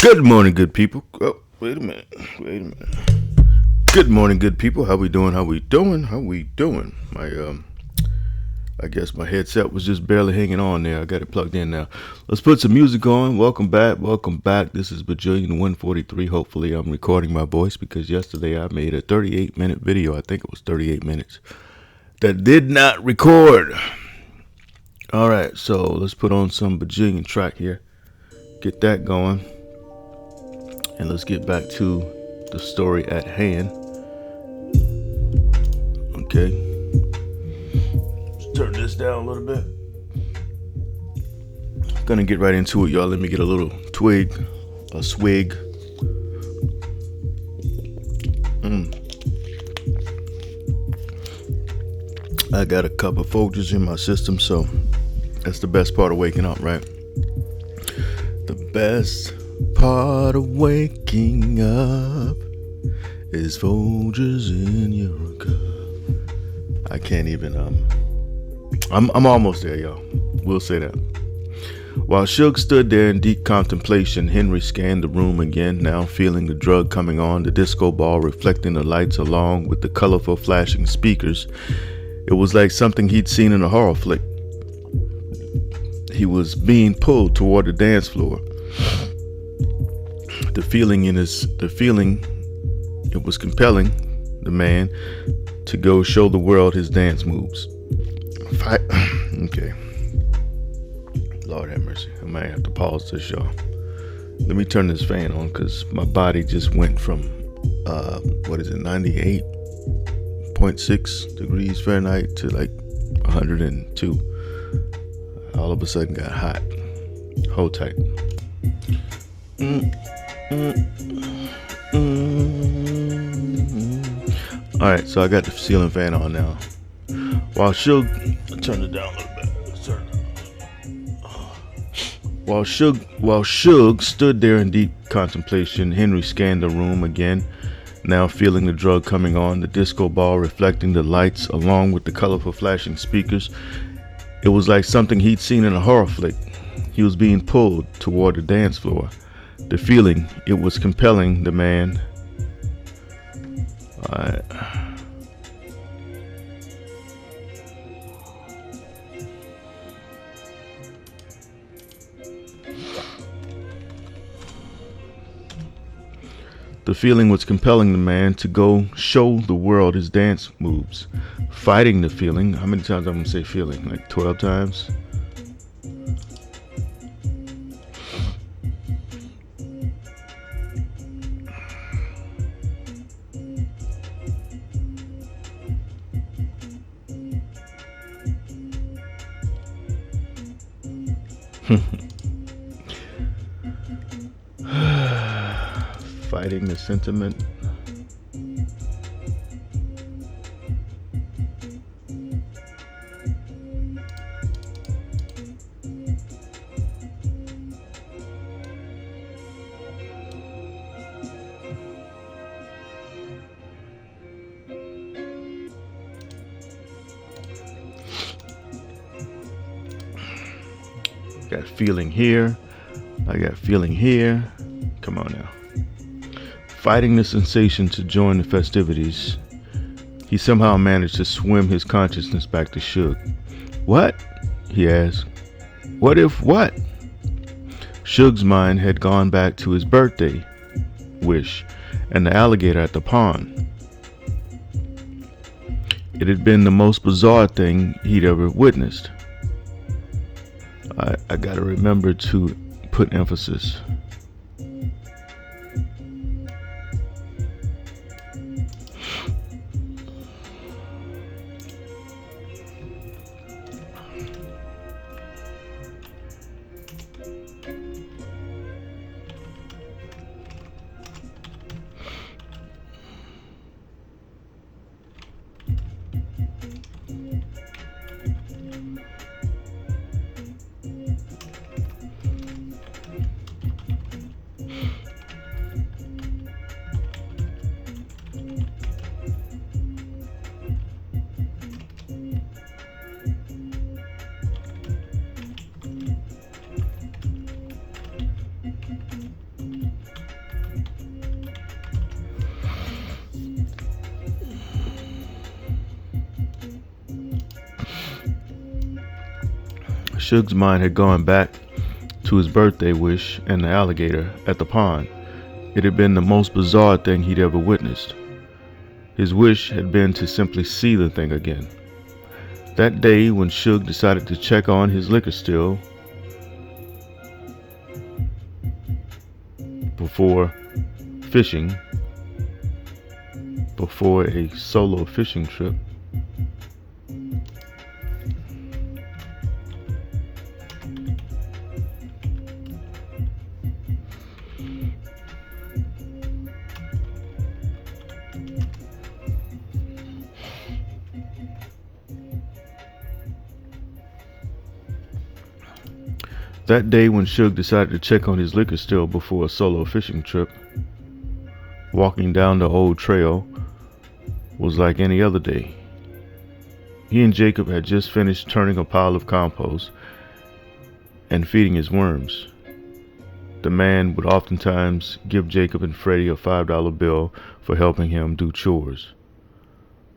Good morning, good people. Oh, wait a minute. Good morning, good people. How we doing? I guess my headset was just barely hanging on there. I got it plugged in now. Let's put some music on. Welcome back. This is Bajillion 143. Hopefully I'm recording my voice because yesterday I made a 38-minute video. I think it was 38 minutes. That did not record. All right, so let's put on some Bajillion track here. Get that going. And let's get back to the story at hand. Okay. Let's turn this down a little bit. Gonna get right into it, y'all. Let me get a little swig. I got a cup of Folgers in my system, so that's the best part of waking up, right? The best part of waking up is Folgers in your cup. I can't even I'm almost there, y'all. We'll say that. While Suge stood there in deep contemplation, Henry scanned the room again, now feeling the drug coming on, the disco ball reflecting the lights along with the colorful flashing speakers. It was like something he'd seen in a horror flick. He was being pulled toward the dance floor. The feeling, it was compelling the man to go show the world his dance moves. Okay. Lord have mercy. I might have to pause this, y'all. Let me turn this fan on because my body just went from, 98.6 degrees Fahrenheit to like 102. All of a sudden got hot. Hold tight. Alright, so I got the ceiling fan on now. While Suge, turn it down a little bit. While Suge stood there in deep contemplation, Henry scanned the room again, now feeling the drug coming on, the disco ball reflecting the lights along with the colorful flashing speakers. It was like something he'd seen in a horror flick. He was being pulled toward the dance floor. The feeling, it was compelling the man. The feeling was compelling the man to go show the world his dance moves. Fighting the feeling. How many times I'm going to say feeling? Like 12 times? Fighting the sentiment. Got feeling here. I got feeling here. Come on now. Fighting the sensation to join the festivities, he somehow managed to swim his consciousness back to Suge. What? He asked. What if what? Suge's mind had gone back to his birthday wish and the alligator at the pond. It had been the most bizarre thing he'd ever witnessed. I gotta remember to put emphasis. Suge's mind had gone back to his birthday wish and the alligator at the pond. It had been the most bizarre thing he'd ever witnessed. His wish had been to simply see the thing again. That day when Suge decided to check on his liquor still before a solo fishing trip, That day when Suge decided to check on his liquor still before a solo fishing trip, walking down the old trail was like any other day. He and Jacob had just finished turning a pile of compost and feeding his worms. The man would oftentimes give Jacob and Freddie a $5 bill for helping him do chores.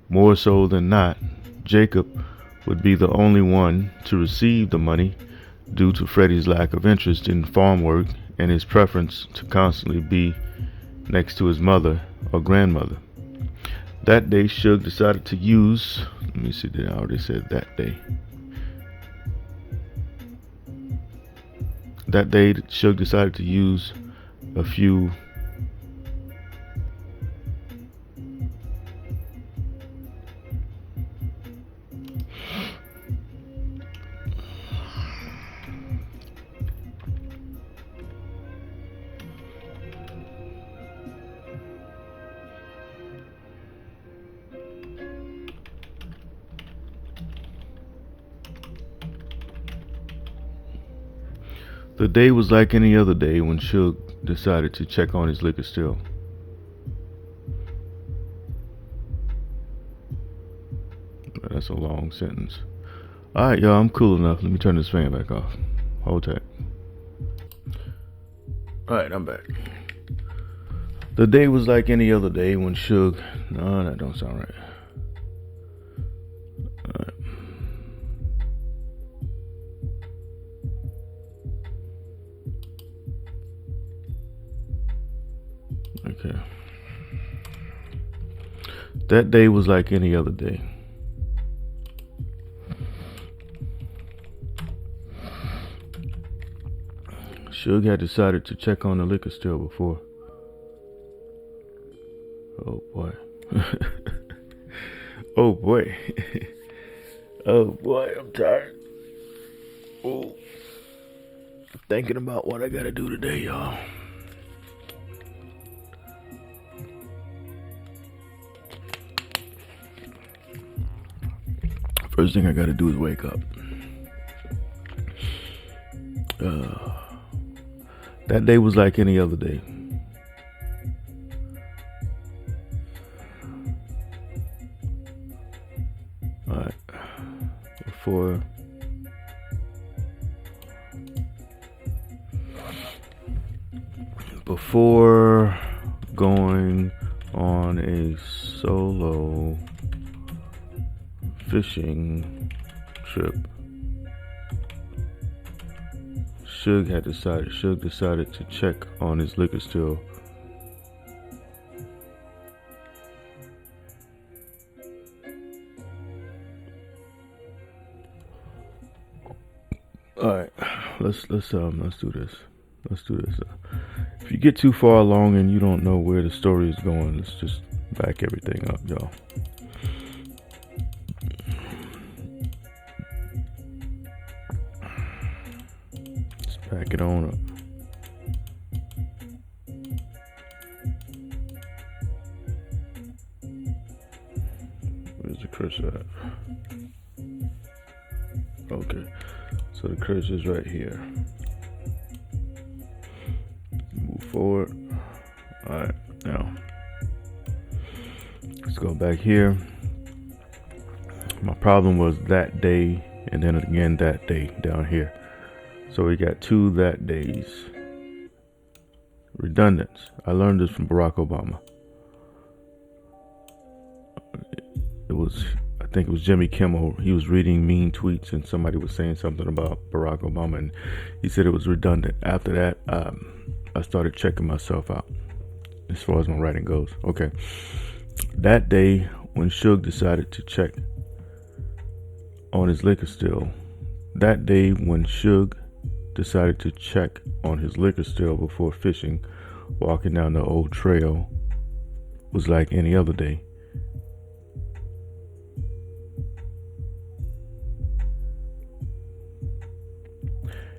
More so than not, Jacob would be the only one to receive the money due to Freddie's lack of interest in farm work and his preference to constantly be next to his mother or grandmother. That day, Suge decided to use, let me see, did I already said that day? That day, Suge decided to use a few The day was like any other day when Suge decided to check on his liquor still. That's a long sentence. Alright, y'all, I'm cool enough. Let me turn this fan back off. Hold tight. Alright, I'm back. The day was like any other day when Suge... No, that don't sound right. Alright. Okay. That day was like any other day. Suge had decided to check on the liquor still before. Oh boy. Oh boy. Oh boy, I'm tired. Oh. Thinking about what I gotta do today, y'all. First thing I gotta do is wake up. That day was like any other day. Alright. Before going on a solo fishing trip, Suge decided to check on his liquor still. All right, let's do this. Let's do this. If you get too far along and you don't know where the story is going, let's just back everything up, y'all. Back it on up. Where's the cursor at? Okay, so the cursor is right here. Move forward. Alright, now let's go back here. My problem was that day and then again that day down here. So we got two that days. Redundance. I learned this from Barack Obama. I think it was Jimmy Kimmel. He was reading mean tweets, and somebody was saying something about Barack Obama, and he said it was redundant. After that, I started checking myself out as far as my writing goes. Okay. That day when Suge decided to check on his liquor still, before fishing, walking down the old trail, was like any other day.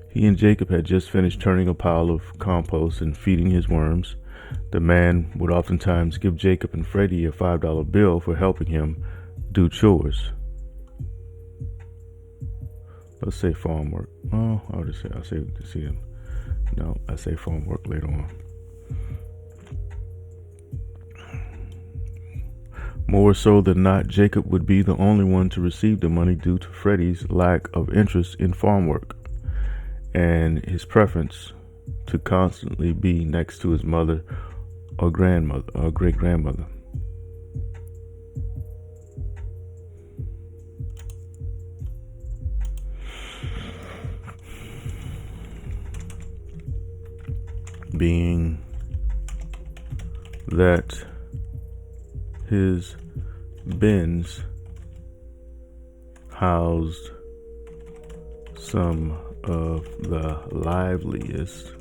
He and Jacob had just finished turning a pile of compost and feeding his worms. The man would oftentimes give Jacob and Freddie a $5 bill for helping him do chores. Let's say farm work. Oh, I'll say to see him. No, I say farm work later on. More so than not, Jacob would be the only one to receive the money due to Freddie's lack of interest in farm work and his preference to constantly be next to his mother or grandmother or great-grandmother. Being that his bins housed some of the liveliest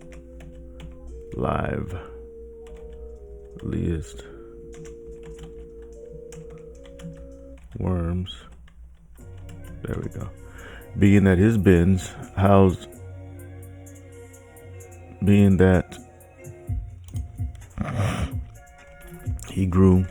worms. There we go. Being that his bins housed, being that he grew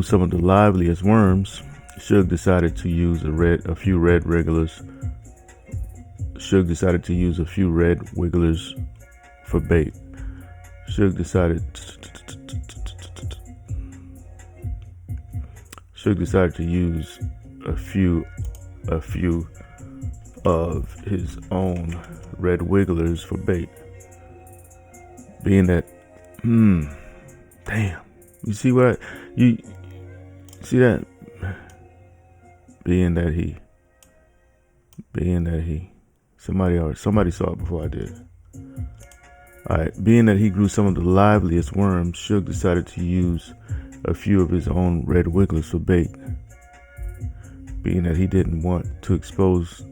some of the liveliest worms, Suge decided to use a few red wigglers for bait. Suge decided to use a few of his own red wigglers for bait. Being that, damn. You see what you see that? Being that he. Somebody saw it before I did. Alright, being that he grew some of the liveliest worms, Suge decided to use a few of his own red wigglers for bait. Being that he didn't want to expose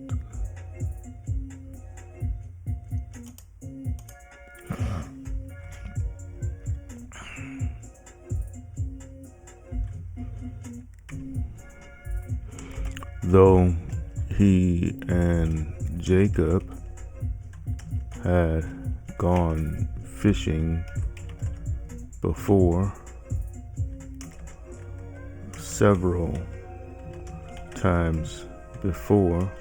though he and Jacob had gone fishing before several times before,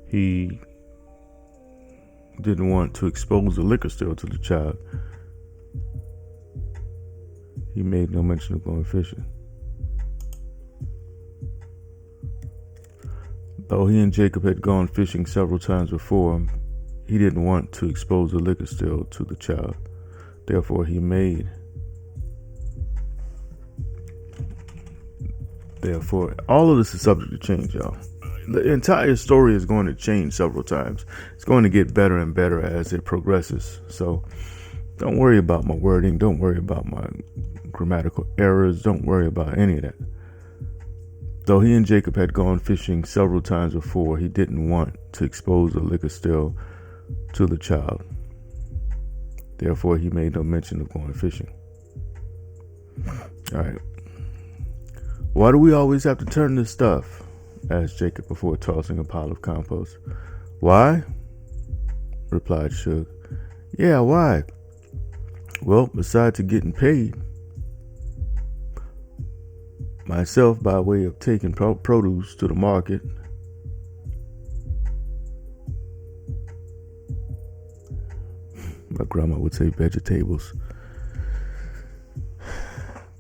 he didn't want to expose the liquor store to the child. He made no mention of going fishing. Though he and Jacob had gone fishing several times before, he didn't want to expose the liquor store to the child. Therefore, all of this is subject to change, y'all. The entire story is going to change several times. It's going to get better and better as it progresses. So don't worry about my wording. Don't worry about my grammatical errors. Don't worry about any of that. Though he and Jacob had gone fishing several times before, he didn't want to expose the liquor still to the child. Therefore, he made no mention of going fishing. All right. Why do we always have to turn this stuff? Asked Jacob before tossing a pile of compost. Why? Replied Suge. Yeah, why? Well, besides getting paid, myself by way of taking produce to the market, my grandma would say vegetables,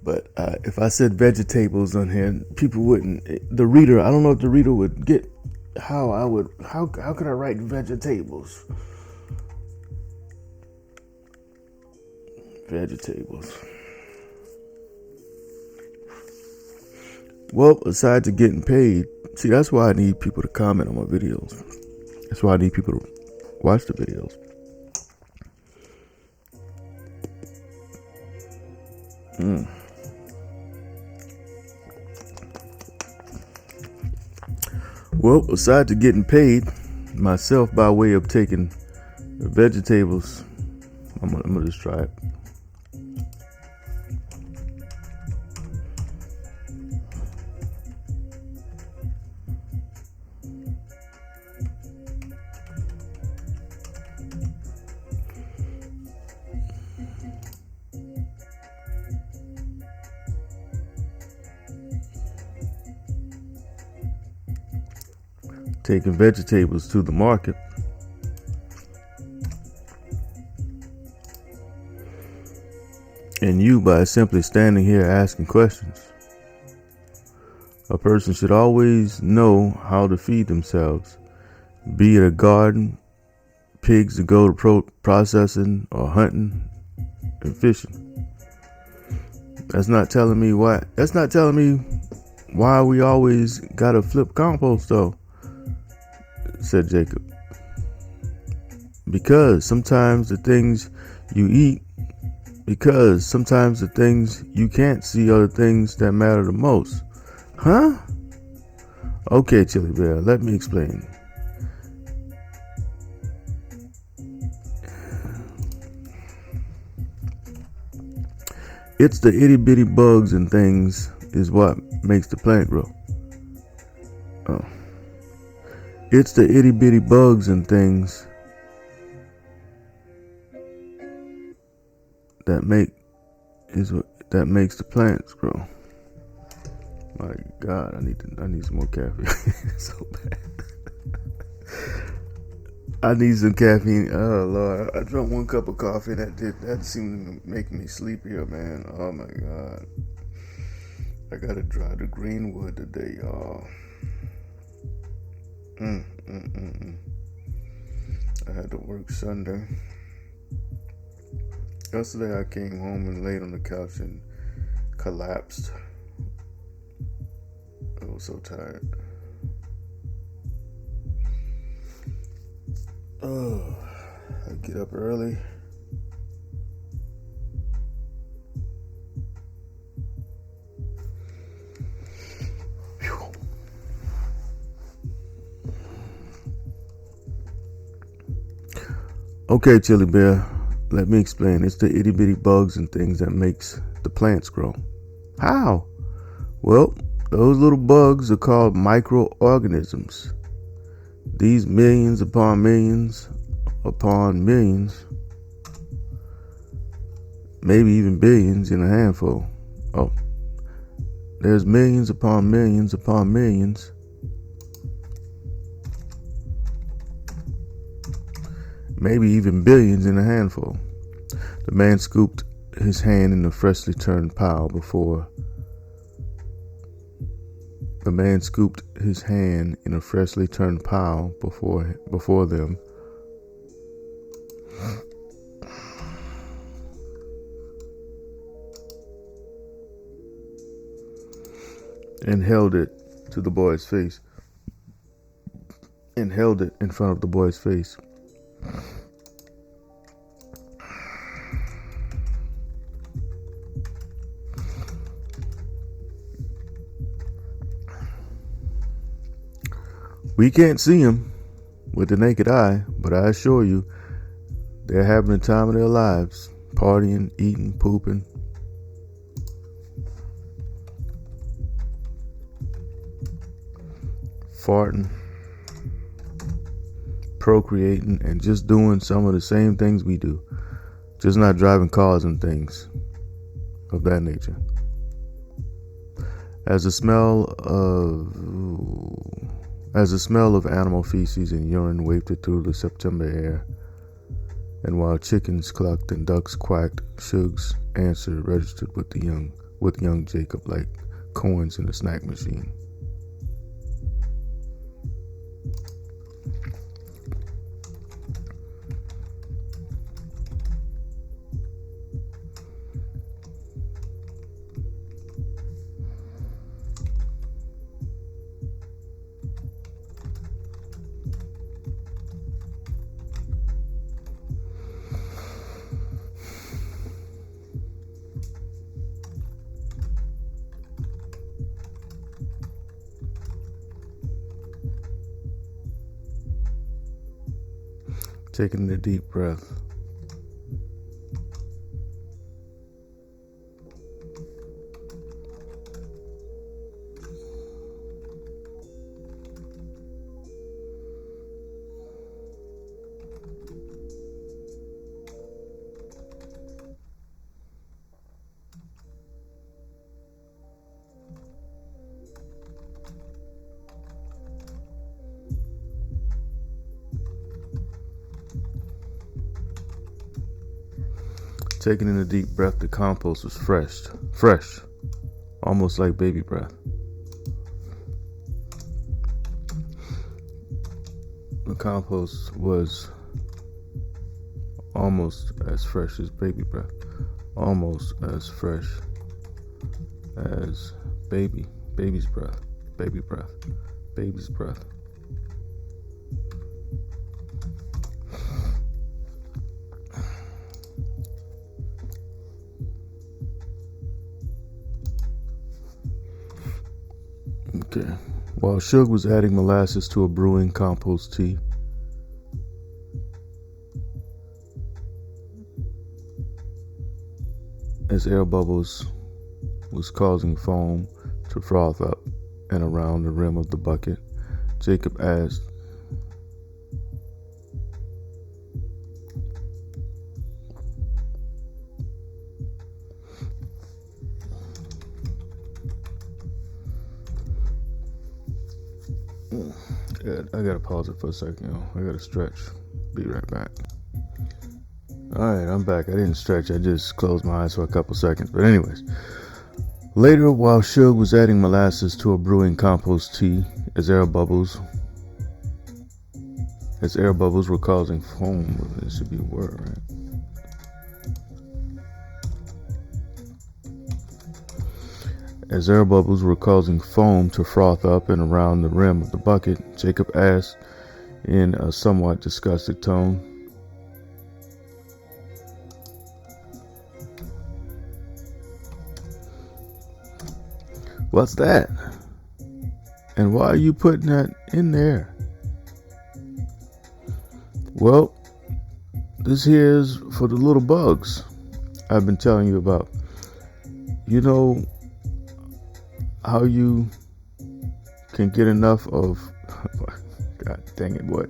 But if I said vegetables on here, people wouldn't. The reader, I don't know if the reader would get how could I write vegetables? Vegetables. Well, aside to getting paid, see, that's why I need people to comment on my videos. That's why I need people to watch the videos. Well, aside to getting paid myself by way of taking vegetables, I'm gonna just try it. Taking vegetables to the market. And you, by simply standing here asking questions. A person should always know how to feed themselves, be it a garden, pigs to go to processing, or hunting and fishing. That's not telling me why. That's not telling me why we always gotta flip compost, though, said Jacob. Because sometimes the things you eat, because sometimes the things you can't see are the things that matter the most. Huh? Okay, Chili Bear, let me explain. It's the itty bitty bugs and things is what makes the plant grow. Oh. It's the itty bitty bugs and things that makes the plants grow. My God, I need some more caffeine. So bad. I need some caffeine. Oh Lord, I drank 1 cup of coffee. That seemed to make me sleepier, man. Oh my God, I gotta drive to Greenwood today, y'all. I had to work Sunday. Yesterday I came home and laid on the couch and collapsed. I was so tired. Oh, I get up early. Okay, Chili Bear, let me explain. It's the itty bitty bugs and things that makes the plants grow. How? Well, those little bugs are called microorganisms. These millions upon millions, maybe even billions in a handful. Oh, there's millions upon millions upon millions. Maybe even billions in a handful. The man scooped his hand in a freshly turned pile before them, and held it to the boy's face. And held it in front of the boy's face. We can't see them with the naked eye, but I assure you, they're having the time of their lives, partying, eating, pooping. Farting, procreating, and just doing some of the same things we do, just not driving cars and things of that nature. As the smell of animal feces and urine wafted through the September air, and while chickens clucked and ducks quacked, Shug's answer registered with the young with young Jacob like coins in a snack machine. Taking a deep breath. Taking in a deep breath, the compost was fresh, almost like baby breath. The compost was almost as fresh as baby breath, almost as fresh as baby's breath, baby's breath. Okay. While Suge was adding molasses to a brewing compost tea, as air bubbles was causing foam to froth up and around the rim of the bucket, Jacob asked, I gotta pause it for a second, I gotta stretch. Be right back. Alright, I'm back. I didn't stretch, I just closed my eyes for a couple seconds. But anyways, later while Suge was adding molasses to a brewing compost tea, as air bubbles were causing foam, it should be a word, right? As air bubbles were causing foam to froth up and around the rim of the bucket, Jacob asked in a somewhat disgusted tone, "What's that? And why are you putting that in there?" "Well, this here is for the little bugs I've been telling you about. You know how you can get enough of..." God dang it, what?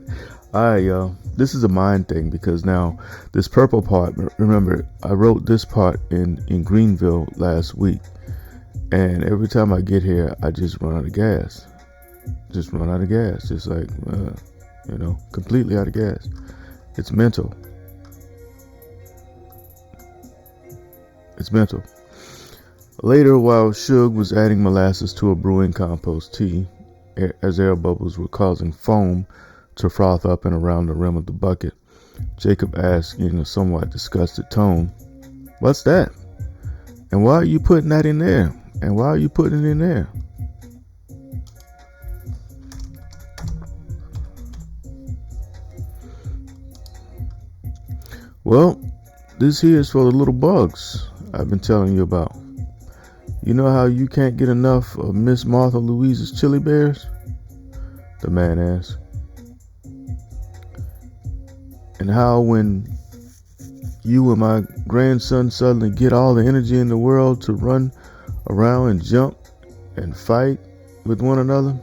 This is a mind thing, because now this purple part, remember, I wrote this part in Greenville last week, and every time I get here, I just run out of gas. Just like, completely out of gas. It's mental. Later, while Suge was adding molasses to a brewing compost tea, as air bubbles were causing foam to froth up and around the rim of the bucket, Jacob asked in a somewhat disgusted tone, "What's that? And why are you putting that in there? And why are you putting it in there?" "Well, this here is for the little bugs I've been telling you about. You know how you can't get enough of Miss Martha Louise's chili bears?" the man asked. "And how when you and my grandson suddenly get all the energy in the world to run around and jump and fight with one another,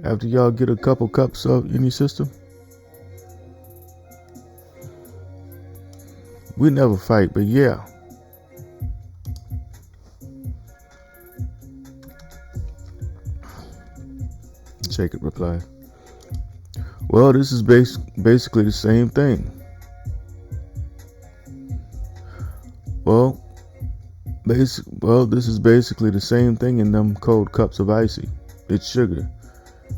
after y'all get a couple cups of in your system? We never fight, but yeah." Jacob replied, "Well, this is basically the same thing. Well, this is basically the same thing in them cold cups of icy. It's sugar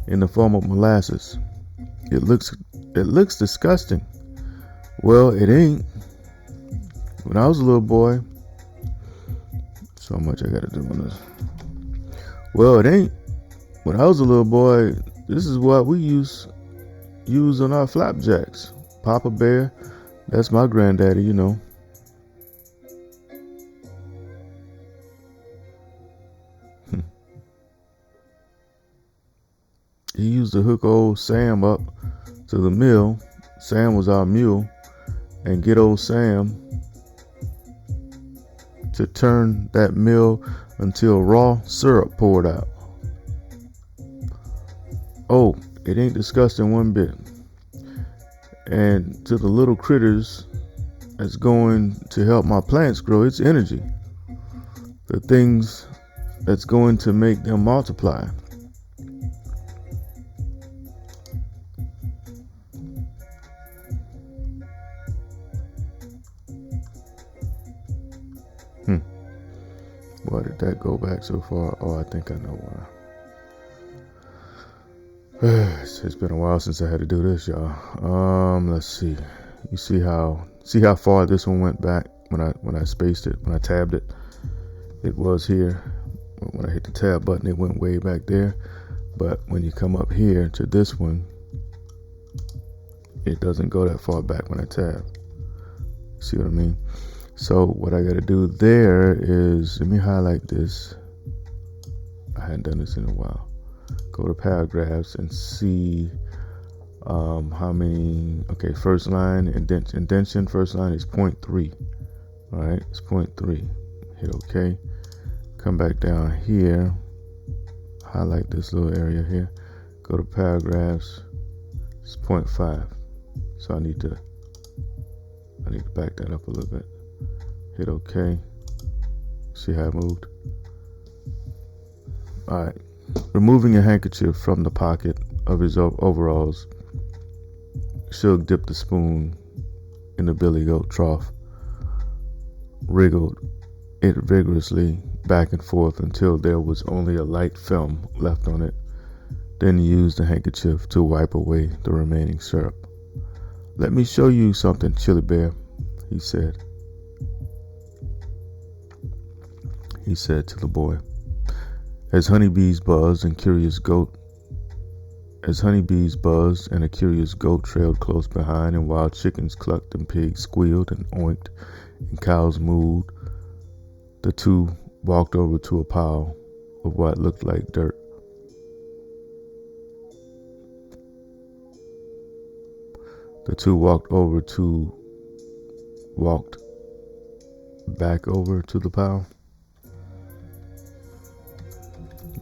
in the form of molasses. It looks disgusting. Well, it ain't. When I was a little boy, so much I gotta do on this. Well, it ain't. When I was a little boy, this is what we use on our flapjacks. Papa Bear, that's my granddaddy, you know. He used to hook old Sam up to the mill. Sam was our mule, and get old Sam to turn that mill until raw syrup poured out. Oh, it ain't disgusting one bit. And to the little critters that's going to help my plants grow, it's energy. The things that's going to make them multiply. Why did that go back so far? Oh, I think I know why. It's been a while since I had to do this, y'all. Let's see. You see how far this one went back when I spaced it, when I tabbed it. It was here. When I hit the tab button, it went way back there. But when you come up here to this one, it doesn't go that far back when I tab. See what I mean? So what I got to do there is, let me highlight this. I hadn't done this in a while. Go to paragraphs and see how many. Okay, first line indentation. First line is 0.3. All right, it's 0.3. Hit OK. Come back down here. Highlight this little area here. Go to paragraphs. It's 0.5. So I need to back that up a little bit. Hit OK. See how it moved? Alright. Removing a handkerchief from the pocket of his overalls, Suge dipped the spoon in the billy goat trough, wriggled it vigorously back and forth until there was only a light film left on it, then he used the handkerchief to wipe away the remaining syrup. "Let me show you something, Chili Bear," he said. He said to the boy, as honeybees buzzed and a curious goat trailed close behind, and wild chickens clucked and pigs squealed and oinked and cows mooed, the two walked over to a pile of what looked like dirt. Walked back over to the pile.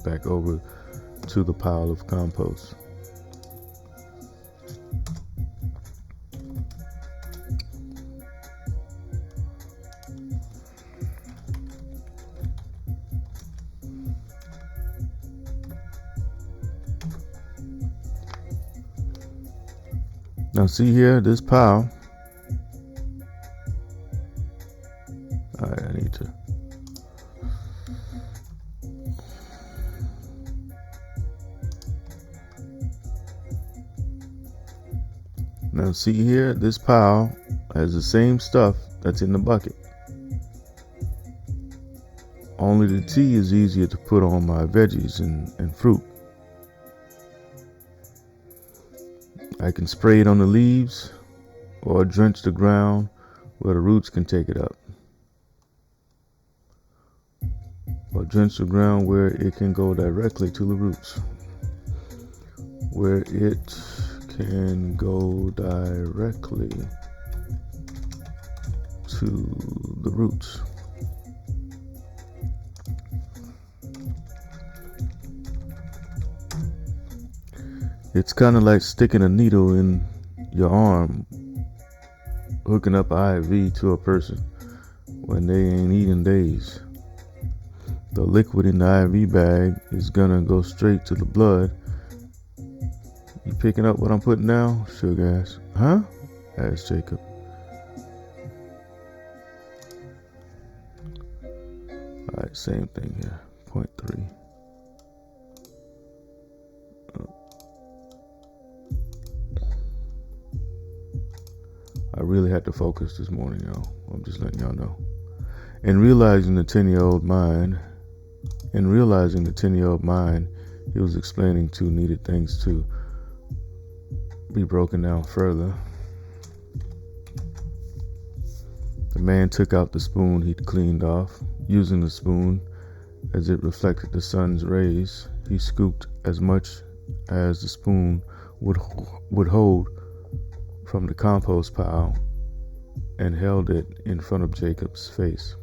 Back over to the pile of compost. Now see here, this pile. Alright, I need to. Now see here, this pile has the same stuff that's in the bucket. Only the tea is easier to put on my veggies and fruit. I can spray it on the leaves or drench the ground where the roots can take it up. Or drench the ground where it can go directly to the roots. Where it can go directly to the roots. It's kind of like sticking a needle in your arm, hooking up an IV to a person when they ain't eating days. The liquid in the IV bag is gonna go straight to the blood. You picking up what I'm putting down? Sugar asked. Huh? Asked Jacob. Alright, same thing here. 0.3. I really had to focus this morning, y'all. I'm just letting y'all know. In realizing the 10-year-old mind, he was explaining two needed things to be broken down further. The man took out the spoon he'd cleaned off. Using the spoon as it reflected the sun's rays, he scooped as much as the spoon would hold from the compost pile and held it in front of Jacob's face.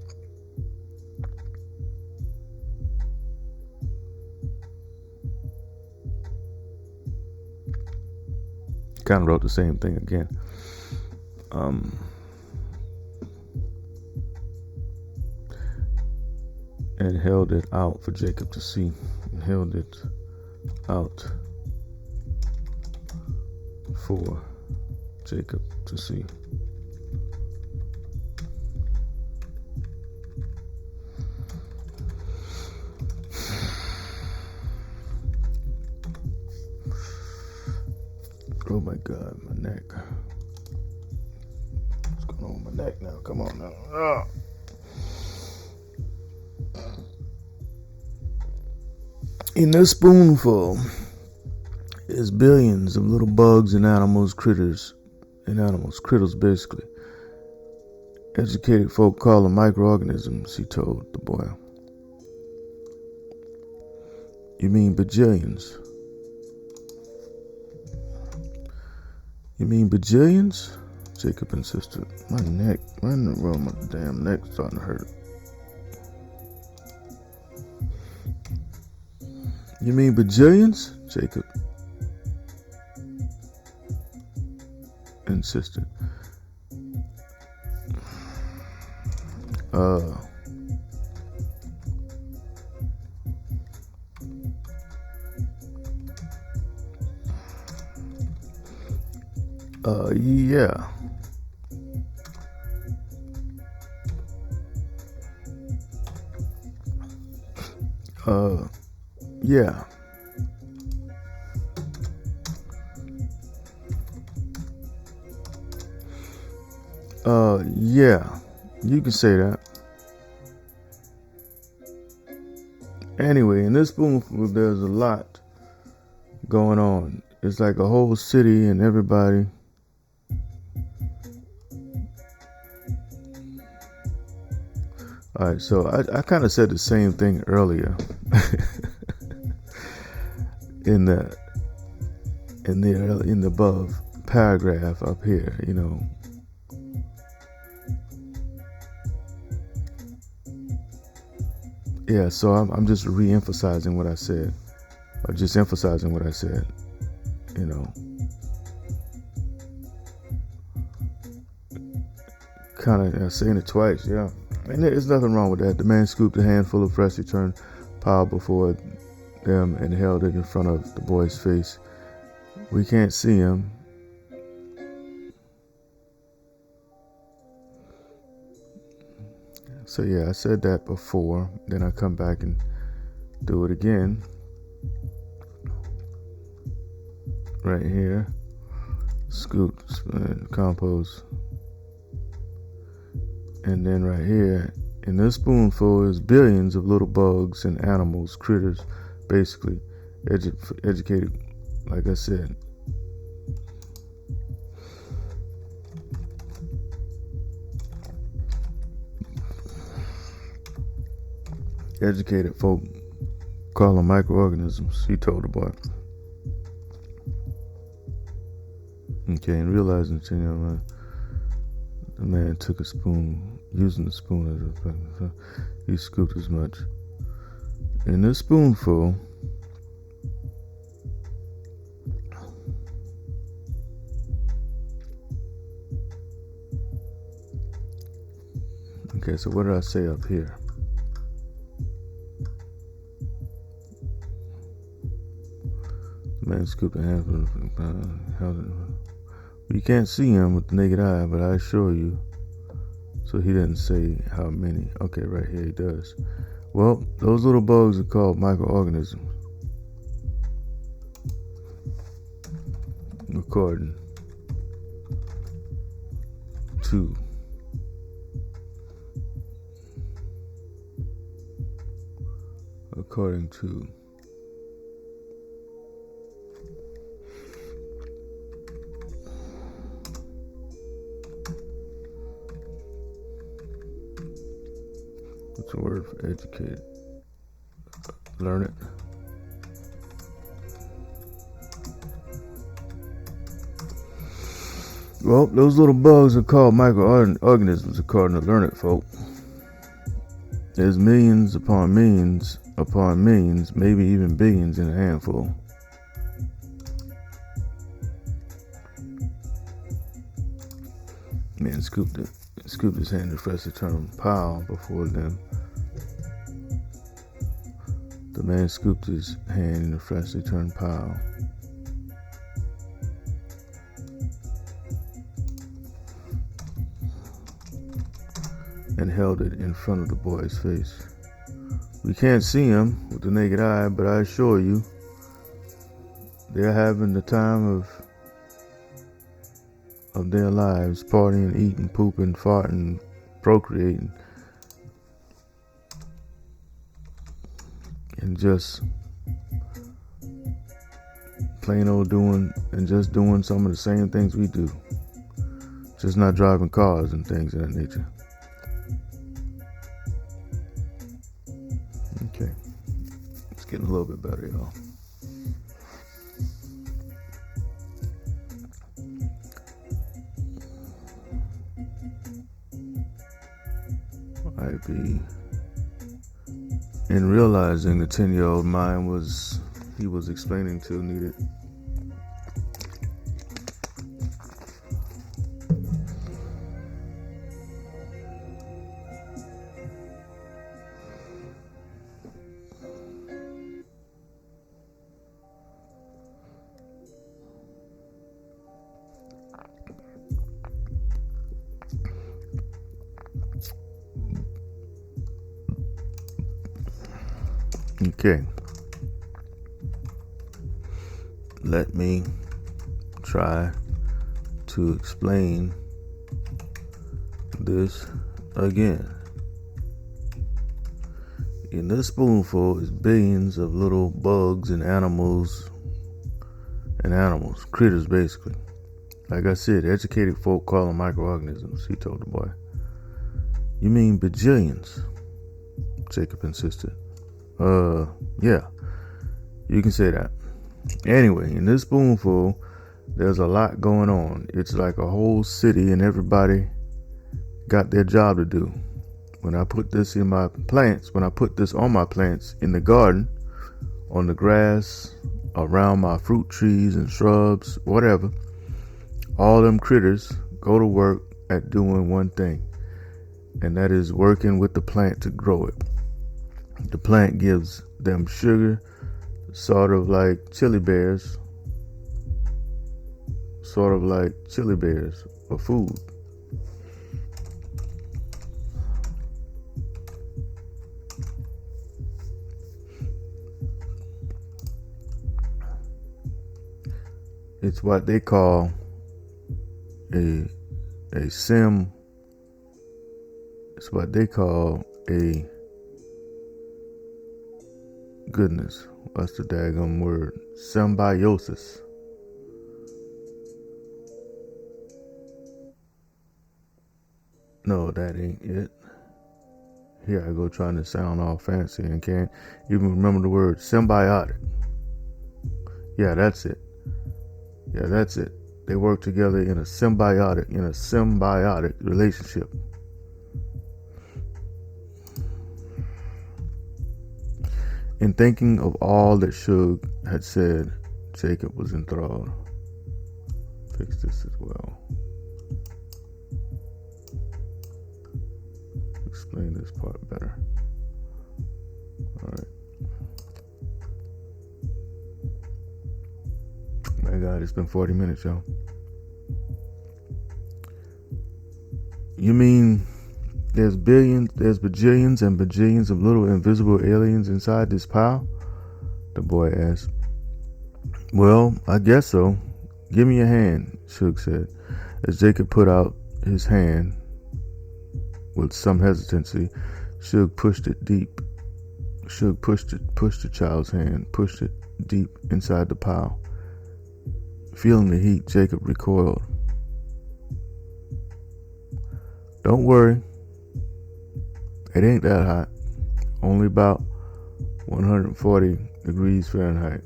Kind of wrote the same thing again. And held it out for Jacob to see. And held it out for Jacob to see. Oh my God, my neck. What's going on with my neck now? Come on now. Oh. In this spoonful is billions of little bugs and critters basically. Educated folk call them microorganisms, he told the boy. You mean bajillions? You mean bajillions? Jacob insisted. My neck, my damn neck's starting to hurt. You mean bajillions? Jacob insisted. Yeah. Yeah. Yeah. You can say that. Anyway, in this spoonful, there's a lot going on. It's like a whole city and everybody. All right, so I kind of said the same thing earlier in the above paragraph up here, you know. Yeah, so I'm just re-emphasizing what I said, or just emphasizing what I said, you know. Kind of saying it twice, yeah. And there's nothing wrong with that. The man scooped a handful of freshly turned pile before them and held it in front of the boy's face. We can't see him. So yeah, I said that before. Then I come back and do it again. Right here. Scoop, compost. And then right here, in this spoonful is billions of little bugs and animals, critters, basically, educated, like I said. Educated folk call them microorganisms, he told the boy. Okay, and realizing, the man took a spoon, using the spoon as a weapon. He scooped as much. In this spoonful, okay, so what did I say up here? The man scooped a handful of you can't see him with the naked eye, but I assure you. So he didn't say how many. Okay, right here he does. Well, those little bugs are called microorganisms, according to what's the word for educated? Learn it. Well, those little bugs are called microorganisms, according to Learned Folk. There's millions upon millions upon millions, maybe even billions in a handful. Man scooped his hand and freshly turned pile before them. The man scooped his hand in a freshly turned pile. And held it in front of the boy's face. We can't see him with the naked eye, but I assure you, they're having the time of their lives, partying, eating, pooping, farting, procreating, and just plain old doing some of the same things we do, just not driving cars and things of that nature. Okay, it's getting a little bit better, y'all. I'd be in realizing the 10-year-old mind he was explaining to needed Okay, let me try to explain this again. In this spoonful is billions of little bugs and animals, critters basically. Like I said, educated folk call them microorganisms, he told the boy. You mean bajillions? Jacob insisted. Yeah, you can say that. Anyway, in this spoonful, there's a lot going on. It's like a whole city and everybody got their job to do. When I put this on my plants in the garden, on the grass, around my fruit trees and shrubs, whatever, all them critters go to work at doing one thing, and that is working with the plant to grow it. The plant gives them sugar, sort of like chili bears for food. It's what they call a goodness, what's the daggum word? Symbiosis. No, that ain't it. Here I go trying to sound all fancy and can't even remember the word. Symbiotic. Yeah, that's it. They work together in a symbiotic relationship. In thinking of all that Suge had said, Jacob was enthralled. Fix this as well. Explain this part better. Alright. My God, it's been 40 minutes, y'all. You mean there's bajillions and bajillions of little invisible aliens inside this pile? The boy asked. Well, I guess so. Give me your hand, Suge said. As Jacob put out his hand with some hesitancy, Suge pushed it deep. Suge pushed the child's hand, pushed it deep inside the pile. Feeling the heat, Jacob recoiled. Don't worry. It ain't that hot. Only about 140 degrees Fahrenheit.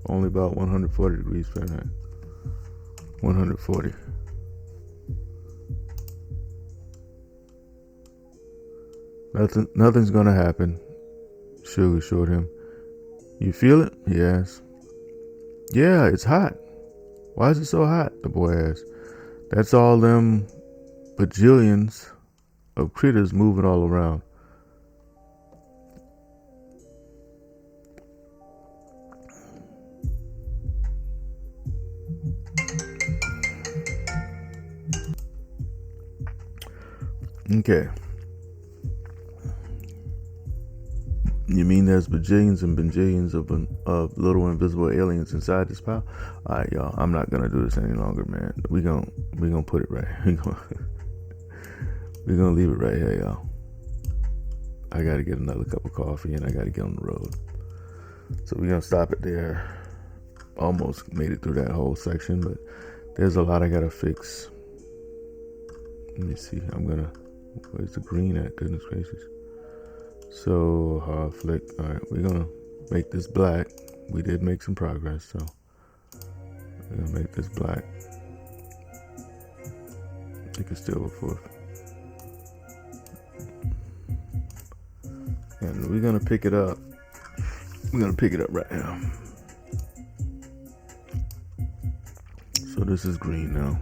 Only about 140 degrees Fahrenheit. 140. Nothing's gonna happen, Suge assured him. You feel it? He asked. Yeah, it's hot. Why is it so hot? The boy asked. That's all them bajillions of critters moving all around. Okay. You mean there's bajillions and bajillions of little invisible aliens inside this pile? All right, y'all. I'm not gonna do this any longer, man. We gonna put it right. We gonna leave it right here, y'all. I gotta get another cup of coffee and I gotta get on the road. So we're gonna stop it there. Almost made it through that whole section, but there's a lot I gotta fix. Let me see. Where's the green at? Goodness gracious. So hard flick. All right, we're gonna make this black. We did make some progress, so we're gonna make this black. You can still go forth. And we're gonna pick it up. We're gonna pick it up right now. So this is green now.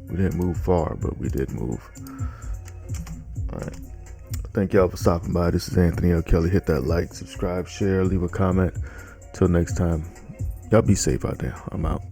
We didn't move far, but we did move. All right. Thank y'all for stopping by. This is Anthony L. Kelly. Hit that like, subscribe, share, leave a comment. Till next time, y'all be safe out there. I'm out.